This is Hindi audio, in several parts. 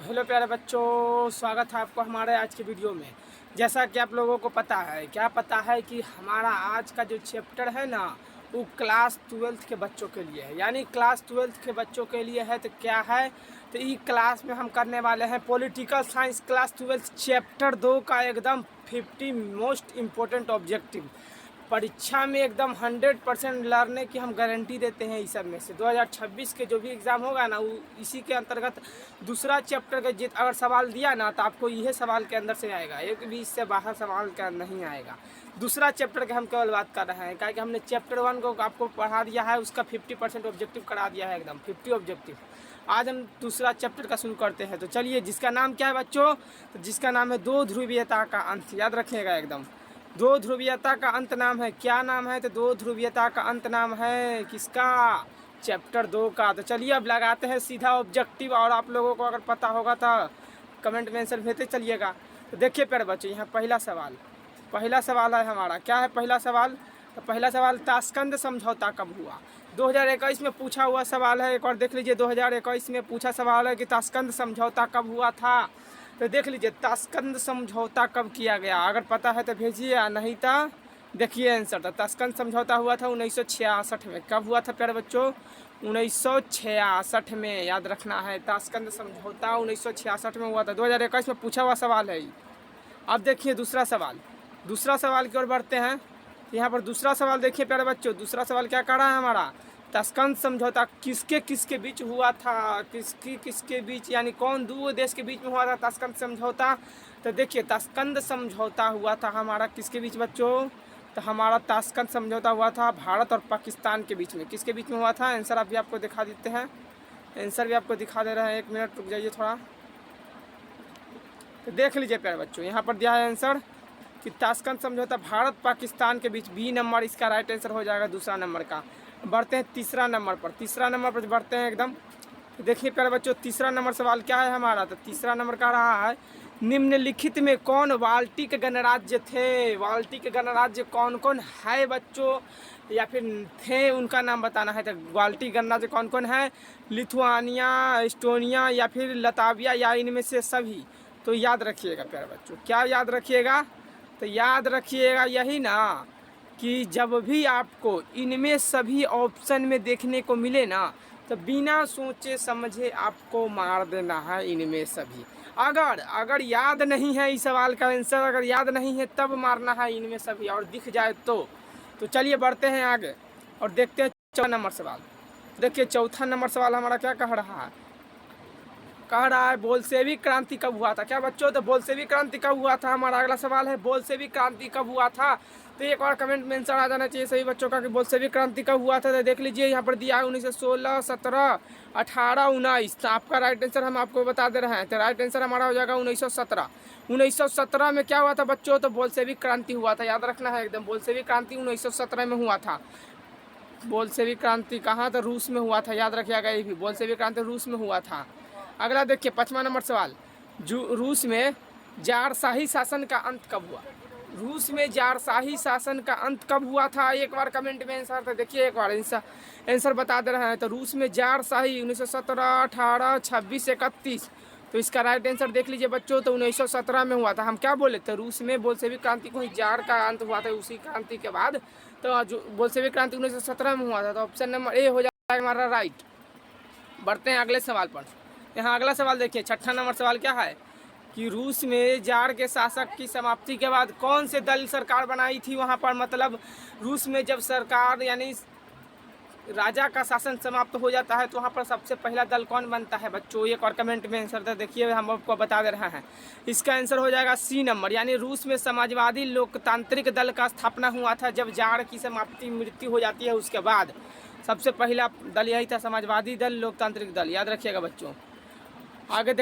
हेलो प्यारे बच्चों, स्वागत है आपको हमारे आज के वीडियो में। जैसा कि आप लोगों को पता है, क्या पता है कि हमारा आज का जो चैप्टर है ना, वो क्लास 12th के बच्चों के लिए है। यानी क्लास 12th के बच्चों के लिए है। तो क्या है, तो ई क्लास में हम करने वाले हैं political science class 12th chapter 2 का एकदम 50 मोस्ट इम्पोर्टेंट ऑब्जेक्टिव। परीक्षा में एकदम 100% लर्ने की हम गारंटी देते हैं। इस सब में से 2026 के जो भी एग्ज़ाम होगा ना, वो इसी के अंतर्गत दूसरा चैप्टर का जित अगर सवाल दिया ना, तो आपको यह सवाल के अंदर से आएगा, एक भी इससे बाहर सवाल का नहीं आएगा। दूसरा चैप्टर के हम केवल बात कर रहे हैं, क्योंकि हमने चैप्टर 1 को आपको पढ़ा दिया है, उसका 50% ऑब्जेक्टिव करा दिया है, एकदम 50 ऑब्जेक्टिव। आज हम दूसरा चैप्टर का शुरू करते हैं। तो चलिए, जिसका नाम क्या है बच्चों, तो जिसका नाम है दो ध्रुवीयता का अंत। याद रखिएगा एकदम, दो ध्रुवीयता का अंत नाम है। क्या नाम है, तो दो ध्रुवीयता का अंत नाम है किसका, चैप्टर 2 का। तो चलिए अब लगाते हैं सीधा ऑब्जेक्टिव, और आप लोगों को अगर पता होगा तो कमेंट में आंसर भेजते चलिएगा। तो देखिए प्यारे बच्चों, यहाँ पहला सवाल है हमारा। क्या है पहला सवाल, तो पहला सवाल, ताशकंद समझौता कब हुआ। 2021 में पूछा हुआ सवाल है। एक और देख लीजिए, 2021 में पूछा सवाल है कि ताशकंद समझौता कब हुआ था। तो देख लीजिए, ताशकंद समझौता कब किया गया। अगर पता है तो भेजिए, नहीं तो देखिए आंसर। तो ताशकंद समझौता हुआ था 1966 में। कब हुआ था प्यारे बच्चों, 1966 में। याद रखना है, ताशकंद समझौता 1966 में हुआ था। 2021 में पूछा हुआ सवाल है। अब देखिए दूसरा सवाल की ओर बढ़ते हैं। यहाँ पर दूसरा सवाल देखिए प्यारे बच्चों, दूसरा सवाल क्या कर रहा है हमारा, ताशकंद समझौता किसके किसके बीच हुआ था, किसके बीच, यानी कौन दो देश के बीच में हुआ था ताशकंद समझौता। तो देखिए, ताशकंद समझौता हुआ था हमारा किसके बीच बच्चों, तो हमारा ताशकंद समझौता हुआ था भारत और पाकिस्तान के बीच में। किसके बीच में हुआ था, आंसर अभी आपको दिखा देते हैं, आंसर भी आपको दिखा दे रहे हैं। एक मिनट रुक जाइए थोड़ा। तो देख लीजिए प्यारे बच्चों, यहाँ पर दिया है आंसर कि ताशकंद समझौता भारत पाकिस्तान के बीच, बी नंबर इसका राइट आंसर हो जाएगा दूसरा नंबर का। बढ़ते हैं तीसरा नंबर पर बढ़ते हैं एकदम। तो देखिए प्यारे बच्चों, तीसरा नंबर सवाल क्या है हमारा, तो तीसरा नंबर का रहा है, निम्नलिखित में कौन बाल्टिक गणराज्य थे। बाल्टिक गणराज्य कौन कौन है बच्चों, या फिर थे, उनका नाम बताना है। तो बाल्टिक गणराज्य कौन कौन है, लिथुआनिया, एस्टोनिया या फिर लताविया, या इनमें से सभी। तो याद रखिएगा प्यारे बच्चों, क्या याद रखिएगा, तो याद रखिएगा यही ना, कि जब भी आपको इनमें सभी ऑप्शन में देखने को मिले ना, तो बिना सोचे समझे आपको मार देना है इनमें सभी। अगर याद नहीं है इस सवाल का आंसर, अगर याद नहीं है तब मारना है इनमें सभी, और दिख जाए तो चलिए बढ़ते हैं आगे और देखते हैं चौथा नंबर सवाल। देखिए चौथा नंबर सवाल हमारा क्या कह रहा है, बोल्शेविक क्रांति कब हुआ था। क्या बच्चों, तो बोल्शेविक क्रांति कब हुआ था, हमारा अगला सवाल है, बोल्शेविक क्रांति कब हुआ था। तो एक और कमेंट में आंसर आ जाना चाहिए सभी बच्चों का कि बोल्शेविक क्रांति कब हुआ था। तो देख लीजिए, यहाँ पर दिया है 1916, 17, 18, 19। तो आपका राइट आंसर हम आपको बता दे रहे हैं। तो राइट आंसर हमारा हो जाएगा 1917। 1917 में क्या हुआ था बच्चों, तो बोल्शेविक क्रांति हुआ था। याद रखना है एकदम, बोल्शेविक क्रांति 1917 में हुआ था। बोल्शेविक क्रांति कहाँ, तो रूस में हुआ था। याद रखिएगा ये भी, बोल्शेविक क्रांति रूस में हुआ था। अगला देखिए पाँचवा नंबर सवाल, रूस में जारशाही शासन का अंत कब हुआ। रूस में जारशाही शासन का अंत कब हुआ था, एक बार कमेंट में आंसर। तो देखिए एक बार आंसर बता दे रहे हैं। तो रूस में जारशाही 1917, 18, 26, 31। तो इसका राइट आंसर देख लीजिए बच्चों, तो 1917 में हुआ था। हम क्या बोले थे, रूस में बोल्शेविक क्रांति को ही जार का अंत हुआ था, उसी क्रांति के बाद तो जो बोल्शेविक क्रांति 1917 में हुआ था। तो ऑप्शन नंबर ए हो जाएगा हमारा राइट। बढ़ते हैं अगले सवाल पर। यहाँ अगला सवाल देखिए, छठा नंबर सवाल क्या है कि रूस में जार के शासक की समाप्ति के बाद कौन से दल सरकार बनाई थी वहाँ पर। मतलब रूस में जब सरकार यानी राजा का शासन समाप्त हो जाता है, तो वहाँ पर सबसे पहला दल कौन बनता है बच्चों, एक और कमेंट में आंसर दे देखिए, हम आपको बता दे रहे हैं। इसका आंसर हो जाएगा सी नंबर, यानी रूस में समाजवादी लोकतांत्रिक दल का स्थापना हुआ था। जब जार की समाप्ति मृत्यु हो जाती है, उसके बाद सबसे पहला दल यही था, समाजवादी दल, लोकतांत्रिक दल। याद रखिएगा बच्चों। आगे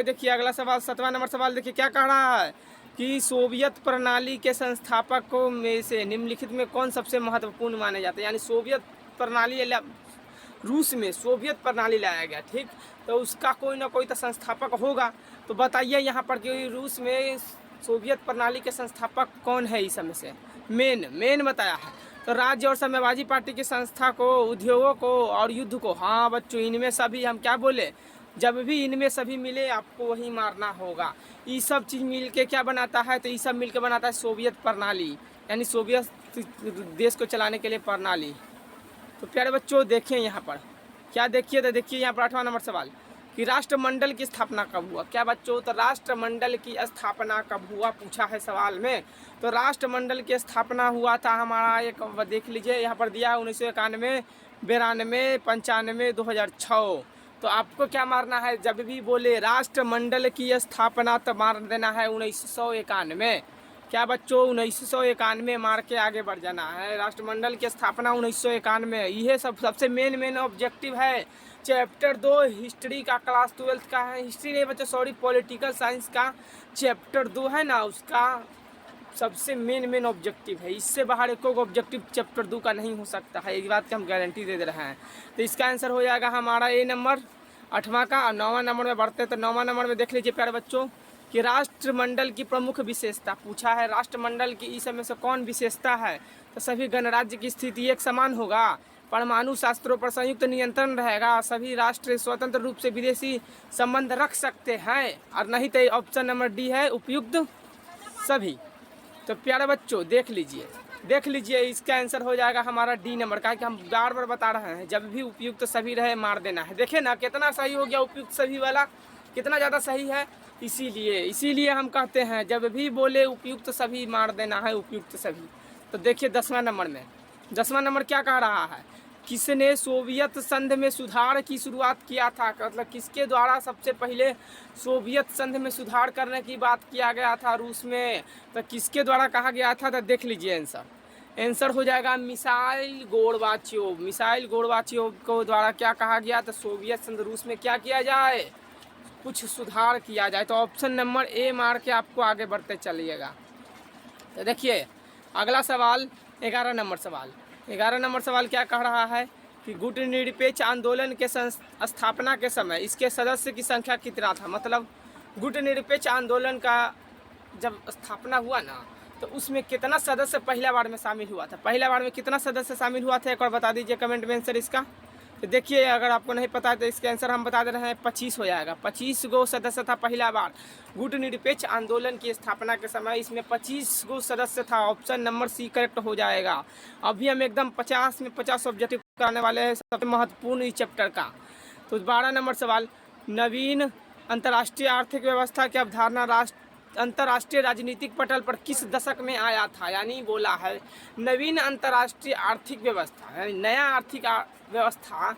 देखिए अगला सवाल, सातवां नंबर सवाल देखिए क्या कह रहा है कि सोवियत प्रणाली के संस्थापकों में से निम्नलिखित में कौन सबसे महत्वपूर्ण माने जाते हैं। यानी सोवियत प्रणाली, रूस में सोवियत प्रणाली लाया गया, ठीक, तो उसका कोई ना कोई तो संस्थापक होगा। तो बताइए यहाँ पर कि रूस में सोवियत प्रणाली के संस्थापक कौन है। इस समय से मेन बताया है। तो राज्य और साम्यवादी पार्टी की संस्था को, उद्योगों को और युद्ध को। हाँ बच्चों, इनमें सभी हम क्या बोले, जब भी इनमें सभी मिले आपको वही मारना होगा। ये सब चीज़ मिल के क्या बनाता है, तो ये सब मिल के बनाता है सोवियत प्रणाली, यानी सोवियत देश को चलाने के लिए प्रणाली। तो प्यारे बच्चों देखें यहाँ पर क्या देखिए, तो देखिए यहाँ पर 8वां नंबर सवाल कि राष्ट्रमंडल की स्थापना कब हुआ। क्या बच्चों, तो राष्ट्रमंडल की स्थापना कब हुआ पूछा है सवाल में। तो राष्ट्रमंडल की स्थापना हुआ था हमारा, एक देख लीजिए यहाँ पर दिया 1991, 92, 95, 2006। तो आपको क्या मारना है, जब भी बोले राष्ट्रमंडल की स्थापना तो मार देना है 1991। क्या बच्चों, 1991 मार के आगे बढ़ जाना है। राष्ट्रमंडल की स्थापना 1991, यह सबसे मेन ऑब्जेक्टिव है। चैप्टर 2 हिस्ट्री का, क्लास 12 का है, हिस्ट्री नहीं बच्चों सॉरी, पॉलिटिकल साइंस का चैप्टर 2 है ना, उसका सबसे मेन ऑब्जेक्टिव है। इससे बाहर एक ऑब्जेक्टिव चैप्टर 2 का नहीं हो सकता है, इस बात की हम गारंटी दे रहे हैं। तो इसका आंसर हो जाएगा हमारा ए नंबर 8वां का। और 9वां नंबर में बढ़ते हैं, तो 9वां नंबर में देख लीजिए प्यारे बच्चों कि राष्ट्रमंडल की प्रमुख विशेषता पूछा है। राष्ट्रमंडल की इस में से कौन विशेषता है, तो सभी गणराज्य की स्थिति एक समान होगा, परमाणु शास्त्रों पर संयुक्त नियंत्रण रहेगा, सभी राष्ट्र स्वतंत्र रूप से विदेशी संबंध रख सकते हैं, और नहीं तो ऑप्शन नंबर डी है उपयुक्त सभी। तो प्यारे बच्चों देख लीजिए इसका आंसर हो जाएगा हमारा डी नंबर का, कि हम बार बार बता रहे हैं जब भी उपयुक्त सभी रहे मार देना है। देखिए ना कितना सही हो गया उपयुक्त सभी वाला, कितना ज़्यादा सही है। इसीलिए हम कहते हैं जब भी बोले उपयुक्त सभी मार देना है उपयुक्त सभी। तो देखिए 10वां नंबर क्या कह रहा है, किसने सोवियत संघ में सुधार की शुरुआत किया था, मतलब किसके द्वारा सबसे पहले सोवियत संघ में सुधार करने की बात किया गया था रूस में, तो किसके द्वारा कहा गया था। तो देख लीजिए आंसर हो जाएगा मिसाइल गोर्बाचेव को द्वारा क्या कहा गया, तो सोवियत संघ रूस में क्या किया जाए, कुछ सुधार किया जाए। तो ऑप्शन नंबर ए मार के आपको आगे बढ़ते चलिएगा। तो देखिए अगला सवाल 11 नंबर सवाल क्या कह रहा है कि गुटनिरपेक्ष आंदोलन के स्थापना के समय इसके सदस्य की संख्या कितना था। मतलब गुटनिरपेक्ष आंदोलन का जब स्थापना हुआ ना, तो उसमें कितना सदस्य पहला बार में शामिल हुआ था, पहला बार में कितना सदस्य शामिल हुआ था, एक बार बता दीजिए कमेंट में आंसर इसका। तो देखिए अगर आपको नहीं पता है तो इसके आंसर हम बता दे रहे हैं, 25 हो जाएगा। 25 गो सदस्य था पहला बार गुटनिरपेक्ष आंदोलन की स्थापना के समय, इसमें 25 गो सदस्य था। ऑप्शन नंबर सी करेक्ट हो जाएगा। अभी हम एकदम 50 में 50 ऑब्जेक्टिव कराने वाले हैं, सबसे महत्वपूर्ण इस चैप्टर का। तो 12 नंबर सवाल, नवीन अंतर्राष्ट्रीय आर्थिक व्यवस्था की अवधारणा अंतर्राष्ट्रीय राजनीतिक पटल पर किस दशक में आया था। यानी बोला है नवीन अंतर्राष्ट्रीय आर्थिक व्यवस्था, यानी नया आर्थिक व्यवस्था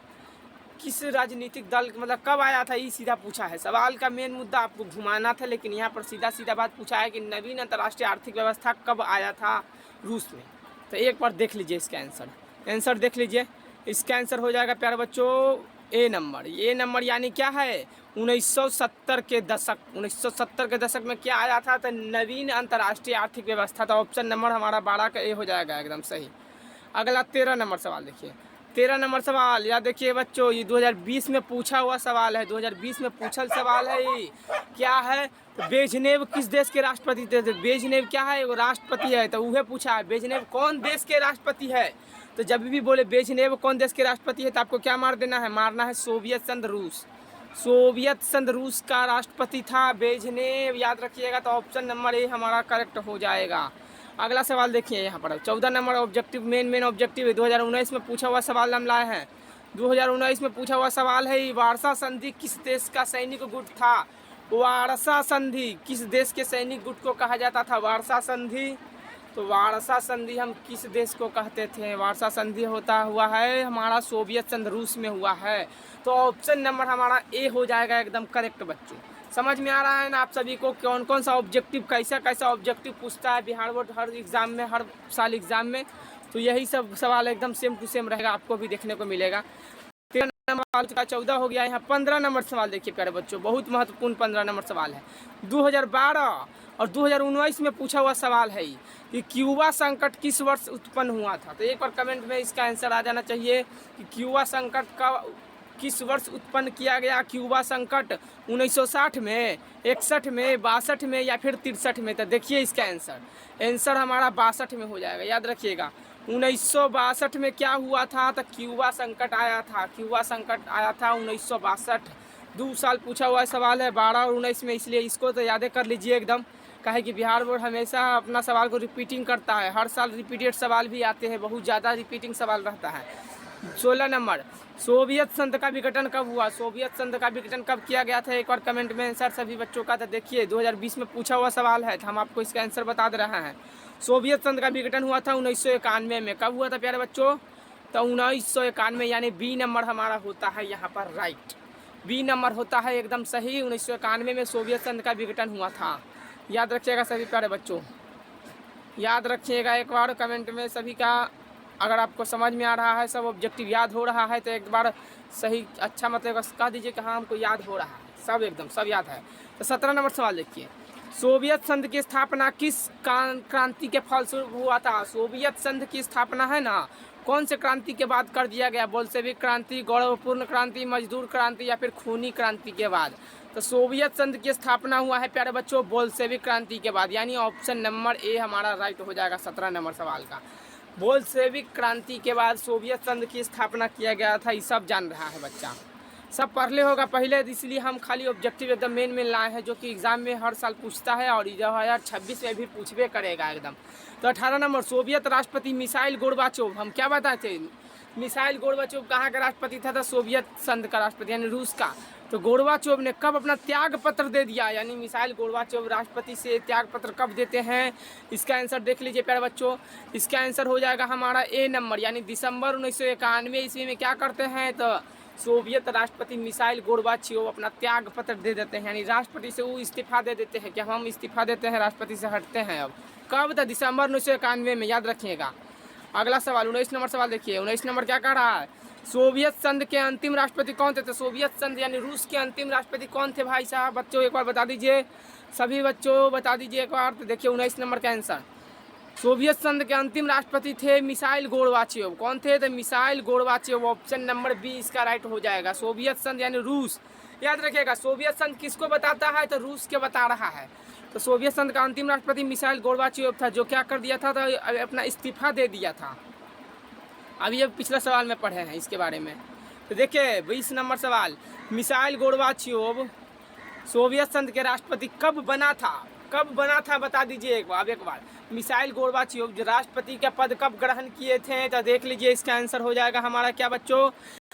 किस राजनीतिक दल मतलब कब आया था, ये सीधा पूछा है। सवाल का मेन मुद्दा आपको घुमाना था, लेकिन यहाँ पर सीधा बात पूछा है कि नवीन अंतर्राष्ट्रीय आर्थिक व्यवस्था कब आया था रूस में। तो एक बार देख लीजिए इसका आंसर देख लीजिए। इसका आंसर हो जाएगा प्यारे बच्चों ए नंबर यानी क्या है 1970 के दशक में क्या आया था, तो नवीन अंतर्राष्ट्रीय आर्थिक व्यवस्था। तो ऑप्शन नंबर हमारा 12 का ए हो जाएगा एकदम सही। अगला 13 नंबर सवाल देखिए। 13 नंबर सवाल याद देखिए बच्चों, ये 2020 में पूछा हुआ सवाल है, 2020 में पूछल सवाल है। ये क्या है, ब्रेजनेव किस देश के राष्ट्रपति थे। ब्रेजनेव क्या है, वो राष्ट्रपति है। तो वह पूछा है ब्रेजनेव कौन देश के राष्ट्रपति है। तो जब भी बोले ब्रेजनेव कौन देश के राष्ट्रपति है, तो आपको क्या मार देना है, मारना है सोवियत संघ रूस का राष्ट्रपति था ब्रेजनेव, याद रखिएगा। तो ऑप्शन नंबर ए हमारा करेक्ट हो जाएगा। अगला सवाल देखिए यहाँ पर 14 नंबर ऑब्जेक्टिव मेन ऑब्जेक्टिव है, 2019 में पूछा हुआ सवाल हम लाए हैं। 2019 में पूछा हुआ सवाल है, वारसा संधि किस देश का सैनिक गुट था। वारसा संधि किस देश के सैनिक गुट को कहा जाता था, वारसा संधि। तो वारसा संधि हम किस देश को कहते थे, वारसा संधि होता हुआ है हमारा सोवियत संघ रूस में हुआ है। तो ऑप्शन नंबर हमारा ए हो जाएगा एकदम करेक्ट बच्चों। समझ में आ रहा है ना आप सभी को कौन सा ऑब्जेक्टिव कैसा ऑब्जेक्टिव पूछता है बिहार बोर्ड हर एग्ज़ाम में, हर साल एग्ज़ाम में। तो यही सब सवाल एकदम सेम टू सेम रहेगा, आपको भी देखने को मिलेगा। 13 नंबर का 14 हो गया। यहाँ 15 नंबर सवाल देखिए प्यारे बच्चों, बहुत महत्वपूर्ण 15 नंबर सवाल है। 2012 और 2019 में पूछा हुआ सवाल है कि क्यूबा संकट किस वर्ष उत्पन्न हुआ था। तो एक बार कमेंट में इसका आंसर आ जाना चाहिए कि क्यूबा संकट का किस वर्ष उत्पन्न किया गया। क्यूबा संकट 1960 में, 61 में, 62 में या फिर 63 में। तो देखिए इसका आंसर हमारा 62 में हो जाएगा, याद रखिएगा। 1962 में क्या हुआ था, तो क्यूबा संकट आया था 1962। 2 साल पूछा हुआ सवाल है 12 और 19 में, इसलिए इसको तो याद कर लीजिए एकदम। काहे कि बिहार बोर्ड हमेशा अपना सवाल को रिपीटिंग करता है, हर साल रिपीटेड सवाल भी आते हैं, बहुत ज़्यादा रिपीटिंग सवाल रहता है। 16 नंबर, सोवियत संघ का विघटन कब हुआ? सोवियत संघ का विघटन कब किया गया था? एक बार कमेंट में आंसर सभी बच्चों का। तो देखिए 2020 में पूछा हुआ सवाल है, तो हम आपको इसका आंसर बता दे रहे हैं। सोवियत संघ का विघटन हुआ था 1991 में। कब हुआ था प्यारे बच्चों? तो 1991, यानी बी नंबर हमारा होता है यहाँ पर राइट। बी नंबर होता है एकदम सही। 1991 में सोवियत संघ का विघटन हुआ था। याद रखिएगा सभी प्यारे बच्चों, याद रखिएगा एक बार कमेंट में सभी का। अगर आपको समझ में आ रहा है, सब ऑब्जेक्टिव याद हो रहा है, तो एक बार सही अच्छा मतलब कह दीजिए कि हाँ हमको याद हो रहा है, सब एकदम सब याद है। तो 17 नंबर सवाल देखिए, सोवियत संघ की स्थापना किस क्रांति के फलस्वरूप हुआ था? सोवियत संघ की स्थापना है ना, कौन से क्रांति के बाद कर दिया गया? बोल्शेविक क्रांति, गौरवपूर्ण क्रांति, मजदूर क्रांति या फिर खूनी क्रांति के बाद? तो सोवियत संघ की स्थापना हुआ है प्यारे बच्चों बोल्शेविक क्रांति के बाद, यानी ऑप्शन नंबर ए हमारा राइट हो जाएगा 17 नंबर सवाल का। बोल्शेविक क्रांति के बाद सोवियत संघ की स्थापना किया गया था, ये सब जान रहा है बच्चा, सब पढ़ ले होगा पहले, इसलिए हम खाली ऑब्जेक्टिव एकदम मेन लाए हैं, जो कि एग्जाम में हर साल पूछता है और 2026 में भी पूछबे करेगा एकदम। तो 18 नंबर, सोवियत राष्ट्रपति मिसाइल गोर्बाचोव, हम क्या बताए थे? मिसाइल गोर्बाचोव कहाँ का राष्ट्रपति था? सोवियत संघ का राष्ट्रपति यानी रूस का। तो गोर्बाचोव ने कब अपना त्याग पत्र दे दिया? यानी मिसाइल गोर्बाचोव राष्ट्रपति से त्याग पत्र कब देते हैं? इसका आंसर देख लीजिए प्यारे बच्चों, इसका आंसर हो जाएगा हमारा ए नंबर, यानी दिसंबर 1991 ईस्वी में क्या करते हैं? तो सोवियत राष्ट्रपति मिसाइल गोर्बाचोव अपना त्याग पत्र दे देते हैं, यानी राष्ट्रपति से वो इस्तीफा दे देते हैं कि हम इस्तीफा देते हैं, राष्ट्रपति से हटते हैं। अब कब था? दिसंबर 1991 में, याद रखिएगा। अगला सवाल 19 नंबर सवाल देखिए, 19 नंबर क्या कह रहा है? सोवियत संघ के अंतिम राष्ट्रपति कौन थे? तो सोवियत संघ यानी रूस के अंतिम राष्ट्रपति कौन थे भाई साहब? बच्चों एक बार बता दीजिए, सभी बच्चों बता दीजिए एक बार। तो देखिए 19 नंबर का आंसर, सोवियत संघ के अंतिम राष्ट्रपति थे मिसाइल गोर्बाचोव। कौन थे? तो Mikhail Gorbachev, option number B इसका राइट हो जाएगा। सोवियत संघ यानी रूस, याद रखिएगा। सोवियत संघ किसको बताता है? तो रूस के बता रहा है। तो सोवियत संघ का अंतिम राष्ट्रपति मिसाइल गोर्बाचोव था, जो क्या कर दिया था? तो अपना इस्तीफा दे दिया था। अभी अब पिछला सवाल में पढ़े हैं इसके बारे में। तो देखिए 20 नंबर सवाल, मिसाइल गोर्बाचोव सोवियत संघ के राष्ट्रपति कब बना था? कब बना था बता दीजिए एक बार। मिसाइल गोर्बाचोव जो राष्ट्रपति का पद कब ग्रहण किए थे? तो देख लीजिए, इसका आंसर हो जाएगा हमारा क्या बच्चों?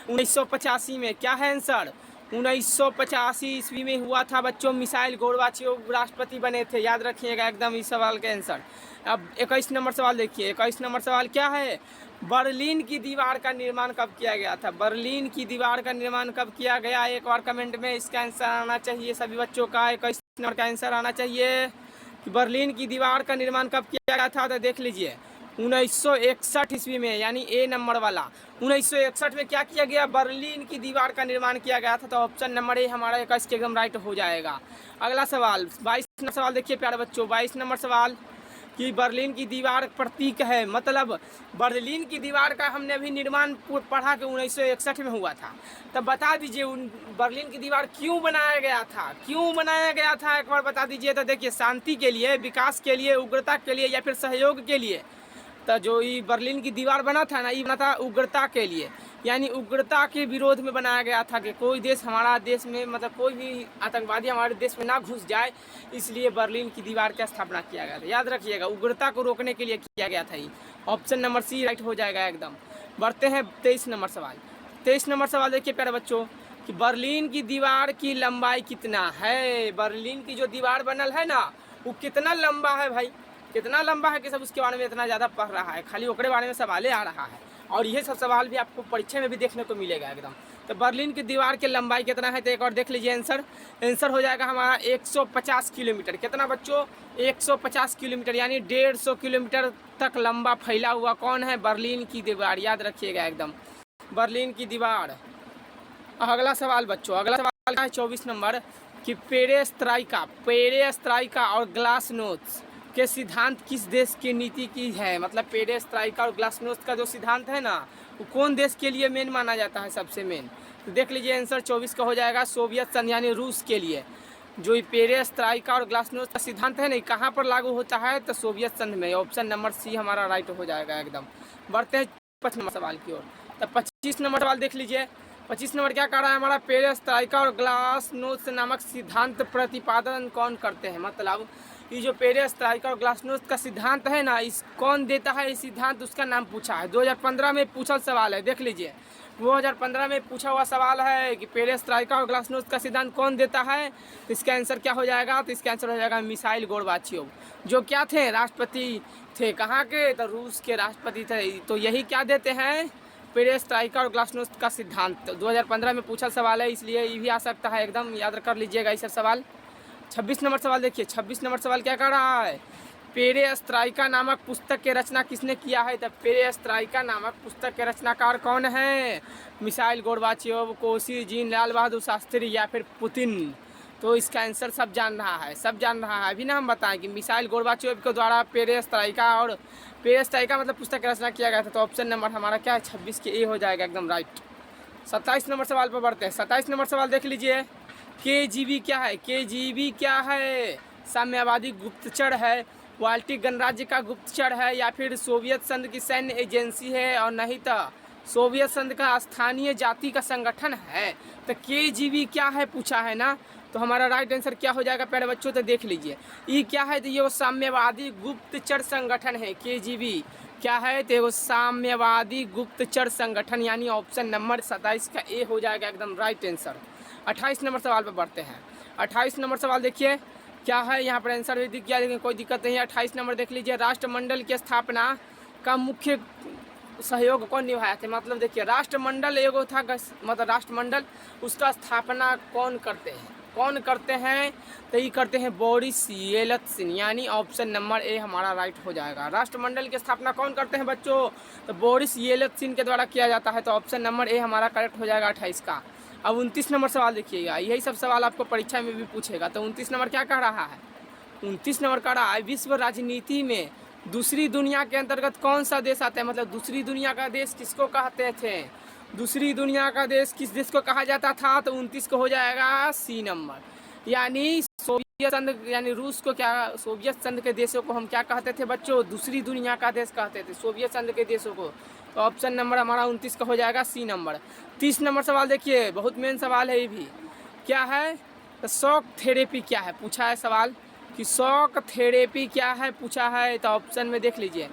1985 में। क्या है आंसर? 1985 ईस्वी में हुआ था बच्चों, मिसाइल गोर्बाचोव राष्ट्रपति बने थे। याद रखिएगा एकदम इस सवाल का आंसर। अब 21 नंबर सवाल देखिए, 21 नंबर सवाल क्या है? बर्लिन की दीवार का निर्माण कब किया गया था? बर्लिन की दीवार का निर्माण कब किया गया? एक बार कमेंट में इसका आंसर आना चाहिए सभी बच्चों का। 21 नंबर का आंसर आना चाहिए कि बर्लिन की दीवार का निर्माण कब किया गया था। तो देख लीजिए 1961 ईस्वी में, यानी ए नंबर वाला। 1961 में क्या किया गया? बर्लिन की दीवार का निर्माण किया गया था। तो ऑप्शन नंबर ए हमारा 21 के एकदम राइट हो जाएगा। अगला सवाल 22 नंबर सवाल देखिए प्यारे बच्चों, 22 नंबर सवाल कि बर्लिन की दीवार प्रतीक है, मतलब बर्लिन की दीवार का हमने अभी निर्माण पढ़ा कि 1961 में हुआ था। तब बता दीजिए बर्लिन की दीवार क्यों बनाया गया था? क्यों बनाया गया था एक बार बता दीजिए। तो देखिए शांति के लिए, विकास के लिए, उग्रता के लिए या फिर सहयोग के लिए। तो जो ये बर्लिन की दीवार बना था ना, ये बना था उग्रता के लिए, यानी उग्रता के विरोध में बनाया गया था कि कोई देश हमारा देश में, मतलब कोई भी आतंकवादी हमारे देश में ना घुस जाए, इसलिए बर्लिन की दीवार की स्थापना किया गया था। याद रखिएगा, उग्रता को रोकने के लिए किया गया था। ये ऑप्शन नंबर सी राइट हो जाएगा एकदम। बढ़ते हैं 23 नंबर सवाल। 23 नंबर सवाल देखिए प्यारे बच्चों कि बर्लिन की दीवार की लंबाई कितना है? बर्लिन की जो दीवार बनल है ना, वो कितना लंबा है भाई? कितना लंबा है कि सब उसके बारे में इतना ज़्यादा पढ़ रहा है, खाली ओकरे बारे में सवालें आ रहा है, और ये सब सवाल भी आपको परीक्षा में भी देखने को मिलेगा एकदम। तो बर्लिन की दीवार की लंबाई कितना है? तो एक और देख लीजिए आंसर हो जाएगा हमारा 150 किलोमीटर। कितना बच्चों? 150 किलोमीटर, यानी 150 किलोमीटर तक लंबा फैला हुआ कौन है? बर्लिन की दीवार। याद रखिएगा एकदम, बर्लिन की दीवार। अगला सवाल बच्चों, अगला सवाल है 24 नंबर कि पेरेस्ट्राइका और ग्लासनोस्ट के सिद्धांत किस देश की नीति की है? मतलब पेरेस्ट्राइका और ग्लासनोस्ट का जो सिद्धांत है ना, वो कौन देश के लिए मेन माना जाता है, सबसे मेन? तो देख लीजिए आंसर 24 का हो जाएगा सोवियत संघ यानी रूस के लिए। जो ये पेरेस्ट्राइका और ग्लासनोस्ट का सिद्धांत है ना, कहाँ पर लागू होता है? तो सोवियत संघ में। ऑप्शन नंबर सी हमारा राइट हो जाएगा एकदम। बढ़ते हैं 25 नंबर सवाल की ओर। तो 25 नंबर सवाल देख लीजिए 25 नंबर क्या कह रहा है हमारा, पेरेस्ट्राइका और ग्लासनोस्ट नामक सिद्धांत प्रतिपादन कौन करते हैं। मतलब ये जो पेरेस्ट्राइका और ग्लासनोस्ट का सिद्धांत है ना, इस कौन देता है इस सिद्धांत, उसका नाम पूछा है। 2015 में पूछा सवाल है, देख लीजिए 2015 में पूछा हुआ सवाल है कि पेरेस्ट्राइका और ग्लासनोस्ट का सिद्धांत कौन देता है। तो इसका आंसर क्या हो जाएगा, तो इसका आंसर हो जाएगा मिसाइल गोर्बाचेव, जो क्या थे, राष्ट्रपति थे। कहाँ के, तो रूस के राष्ट्रपति थे। तो यही क्या देते हैं, पेरेस्ट्राइका और ग्लासनोस्ट का सिद्धांत। 2015 में पूछा सवाल है, इसलिए ये भी आ सकता है, एकदम याद कर लीजिएगा इस सवाल। 26 नंबर सवाल देखिए, 26 नंबर सवाल क्या कर रहा है, पेरेस्ट्राइका नामक पुस्तक के रचना किसने किया है। तब पेरेस्ट्राइका नामक पुस्तक के रचनाकार कौन है, missile Gorbachev, Kosygin, Lal Bahadur Shastri या फिर पुतिन। तो इसका आंसर सब जान रहा है, सब जान रहा है। अभी ना हम बताएं कि मिसाइल गोर्बाचेव के द्वारा पेरेस्ट्राइका मतलब पुस्तक का रचना किया गया था। तो ऑप्शन नंबर हमारा क्या है, 26 के ए हो जाएगा, एकदम राइट। 27 नंबर सवाल पर बढ़ते हैं। 27 नंबर सवाल देख लीजिए, केजीबी क्या है, केजीबी क्या है, साम्यवादी गुप्तचर है, बाल्टिक गणराज्य का गुप्तचर है, या फिर सोवियत संघ की सैन्य एजेंसी है, और नहीं तो सोवियत संघ का स्थानीय जाति का संगठन है। तो केजीबी क्या है पूछा है ना, तो हमारा राइट आंसर क्या हो जाएगा प्यारे बच्चों, तो देख लीजिए ये क्या है, तो ये वो साम्यवादी गुप्तचर संगठन है। केजीबी क्या है, तो वो साम्यवादी गुप्तचर संगठन, यानी ऑप्शन नंबर 27 का ए हो जाएगा, एकदम राइट आंसर। 28 नंबर सवाल पर बढ़ते हैं। 28 नंबर सवाल देखिए क्या है, यहाँ पर आंसर भी दिख गया, लेकिन कोई दिक्कत नहीं है। 28 नंबर देख लीजिए, राष्ट्रमंडल की स्थापना का मुख्य सहयोग कौन निभाया था। मतलब देखिए राष्ट्रमंडल एगो था, मतलब राष्ट्रमंडल उसका स्थापना कौन करते हैं, कौन करते हैं, तो ये करते हैं बोरिस येल्त्सिन, यानी ऑप्शन नंबर ए हमारा राइट हो जाएगा। राष्ट्रमंडल की स्थापना कौन करते हैं बच्चों, तो बोरिस येल्त्सिन के द्वारा किया जाता है। तो ऑप्शन नंबर ए हमारा करेक्ट हो जाएगा 28 का। अब 29 नंबर सवाल देखिएगा, यही सब सवाल आपको परीक्षा में भी पूछेगा। तो 29 नंबर क्या कह रहा है, 29 नंबर कह रहा है विश्व राजनीति में दूसरी दुनिया के अंतर्गत कौन सा देश आता है। मतलब दूसरी दुनिया का देश किसको कहते थे, दूसरी दुनिया का देश किस देश को कहा जाता था। तो 29 को हो जाएगा सी नंबर, यानी सोवियत संघ, यानी रूस को क्या, सोवियत संघ के देशों को हम क्या कहते थे बच्चों, दूसरी दुनिया का देश कहते थे, सोवियत संघ के देशों को। तो ऑप्शन नंबर हमारा 29 का हो जाएगा सी नंबर। 30 नंबर सवाल देखिए, बहुत मेन सवाल है ये भी, क्या है, तो शॉक थेरेपी क्या है पूछा है सवाल, कि शॉक थेरेपी क्या है पूछा है। तो ऑप्शन में देख लीजिए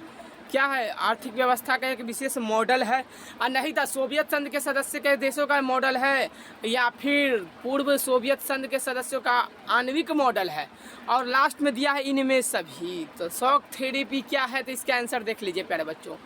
क्या है, आर्थिक व्यवस्था का एक विशेष मॉडल है, और नहीं था सोवियत संघ के सदस्य के देशों का मॉडल है, या फिर पूर्व सोवियत संघ के सदस्यों का आणविक मॉडल है, और लास्ट में दिया है इनमें सभी। तो शॉक थेरेपी क्या है, तो इसका आंसर देख लीजिए प्यारे बच्चों,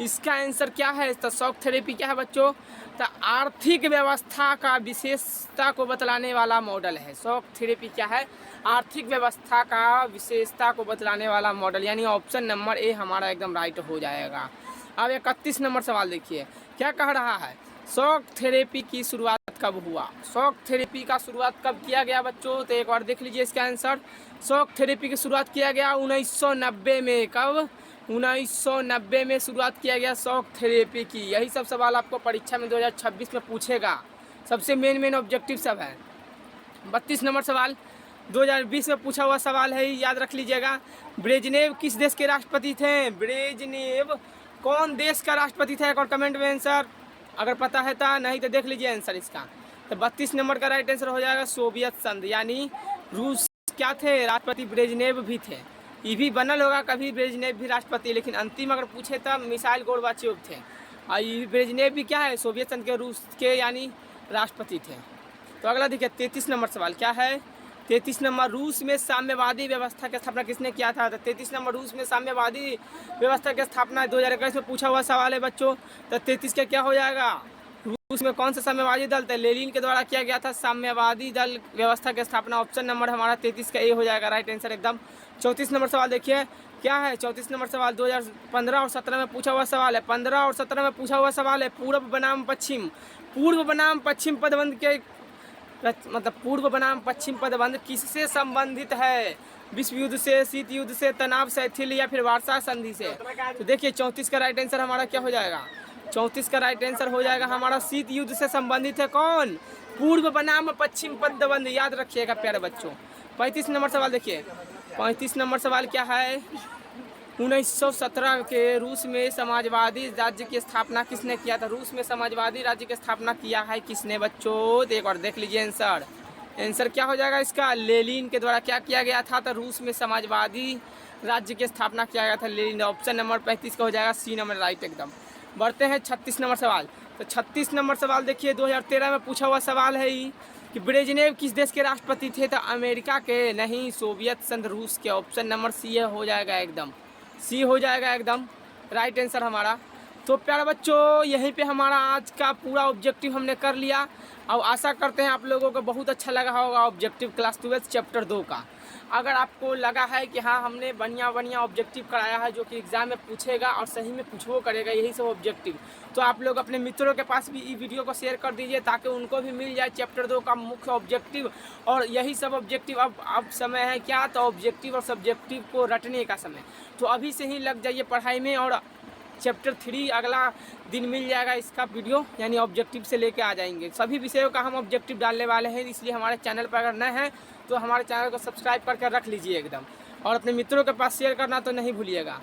इसका आंसर क्या है, तो शॉक थेरेपी क्या है बच्चों, तो आर्थिक व्यवस्था का विशेषता को बतलाने वाला मॉडल है। शॉक थेरेपी क्या है, आर्थिक व्यवस्था का विशेषता को बतलाने वाला मॉडल, यानी ऑप्शन नंबर ए हमारा एकदम राइट हो जाएगा। अब 31 नंबर सवाल देखिए क्या कह रहा है, शॉक थेरेपी की शुरुआत कब हुआ। शॉक थेरेपी का शुरुआत कब किया गया बच्चों, तो एक बार देख लीजिए इसका आंसर। शॉक थेरेपी की शुरुआत किया गया 1990 में। कब, 1990 में शुरुआत किया गया शॉक थेरेपी की। यही सब सवाल आपको परीक्षा में 2026 में पूछेगा, सबसे मेन ऑब्जेक्टिव सब है। 32 नंबर सवाल 2020 में पूछा हुआ सवाल है, याद रख लीजिएगा। ब्रेजनेव किस देश के राष्ट्रपति थे, ब्रेजनेव कौन देश का राष्ट्रपति था, एक और कमेंट में आंसर अगर पता है तो, नहीं तो देख लीजिए आंसर इसका। तो 32 नंबर का राइट आंसर हो जाएगा सोवियत संघ, यानी रूस क्या थे राष्ट्रपति, ब्रेजनेव भी थे। ये भी बनल होगा कभी ब्रेजनेव भी राष्ट्रपति, लेकिन अंतिम अगर पूछे तब मिसाइल गोर्बाचेव थे, और ये ब्रेजनेव भी क्या है, सोवियत संघ के रूस के यानी राष्ट्रपति थे। तो अगला देखिए 33 नंबर सवाल क्या है, 33 नंबर रूस में साम्यवादी व्यवस्था की स्थापना किसने किया था। तो 33 नंबर रूस में साम्यवादी व्यवस्था की स्थापना 2021 में पूछा हुआ सवाल है बच्चों। तो 33 का क्या हो जाएगा, रूस में कौन सा साम्यवादी दल था, लेनिन के द्वारा किया गया था साम्यवादी दल व्यवस्था की स्थापना। ऑप्शन नंबर हमारा 33 का ए हो जाएगा राइट आंसर एकदम। 34 नंबर सवाल देखिए क्या है, 34 नंबर सवाल 2015 और 17 में पूछा हुआ सवाल है। 15 और 17 में पूछा हुआ सवाल है, पूर्व बनाम पश्चिम पदबंध के, मतलब पूर्व बनाम पश्चिम पदबंध किससे संबंधित है, विश्व युद्ध से, शीत युद्ध से, तनाव शैथिल या फिर वार्षा संधि से। तो देखिए 34 का राइट आंसर हमारा क्या हो जाएगा, 34 का राइट आंसर हो जाएगा हमारा शीत युद्ध से संबंधित है कौन, पूर्व बनाम पश्चिम पदबंध, याद रखिएगा प्यारे बच्चों। 35 नंबर सवाल देखिए, 35 नंबर सवाल क्या है, 1917 के रूस में समाजवादी राज्य की स्थापना किसने किया था? रूस में समाजवादी राज्य की स्थापना किया है किसने बच्चों? तो एक बार देख लीजिए आंसर। आंसर क्या हो जाएगा इसका? लेनिन के द्वारा क्या किया गया था? तो रूस में समाजवादी राज्य की स्थापना किया गया था लेनिन। ऑप्शन नंबर 35 का हो जाएगा सी नंबर राइट एकदम। बढ़ते हैं 36 नंबर सवाल। तो 36 नंबर सवाल देखिए 2013 में पूछा हुआ सवाल है ही कि ब्रेजनेव किस देश के राष्ट्रपति थे? तो अमेरिका के नहीं, सोवियत संघ रूस के। ऑप्शन नंबर सी हो जाएगा एकदम, सी हो जाएगा एकदम राइट आंसर हमारा। तो प्यारे बच्चों यहीं पे हमारा आज का पूरा ऑब्जेक्टिव हमने कर लिया। और आशा करते हैं आप लोगों को बहुत अच्छा लगा होगा ऑब्जेक्टिव क्लास 12 चैप्टर 2 का। अगर आपको लगा है कि हाँ हमने बढ़िया ऑब्जेक्टिव कराया है जो कि एग्ज़ाम में पूछेगा और सही में पूछवो करेगा यही सब ऑब्जेक्टिव, तो आप लोग अपने मित्रों के पास भी इस वीडियो को शेयर कर दीजिए ताकि उनको भी मिल जाए चैप्टर 2 का मुख्य ऑब्जेक्टिव। और यही सब ऑब्जेक्टिव अब समय है क्या? तो ऑब्जेक्टिव और सब्जेक्टिव को रटने का समय। तो अभी से ही लग जाइए पढ़ाई में और चैप्टर 3 अगला दिन मिल जाएगा इसका वीडियो, यानी ऑब्जेक्टिव से लेके आ जाएंगे। सभी विषयों का हम ऑब्जेक्टिव डालने वाले हैं, इसलिए हमारे चैनल पर अगर नए हैं तो हमारे चैनल को सब्सक्राइब करके रख लीजिए एकदम, और अपने मित्रों के पास शेयर करना तो नहीं भूलिएगा।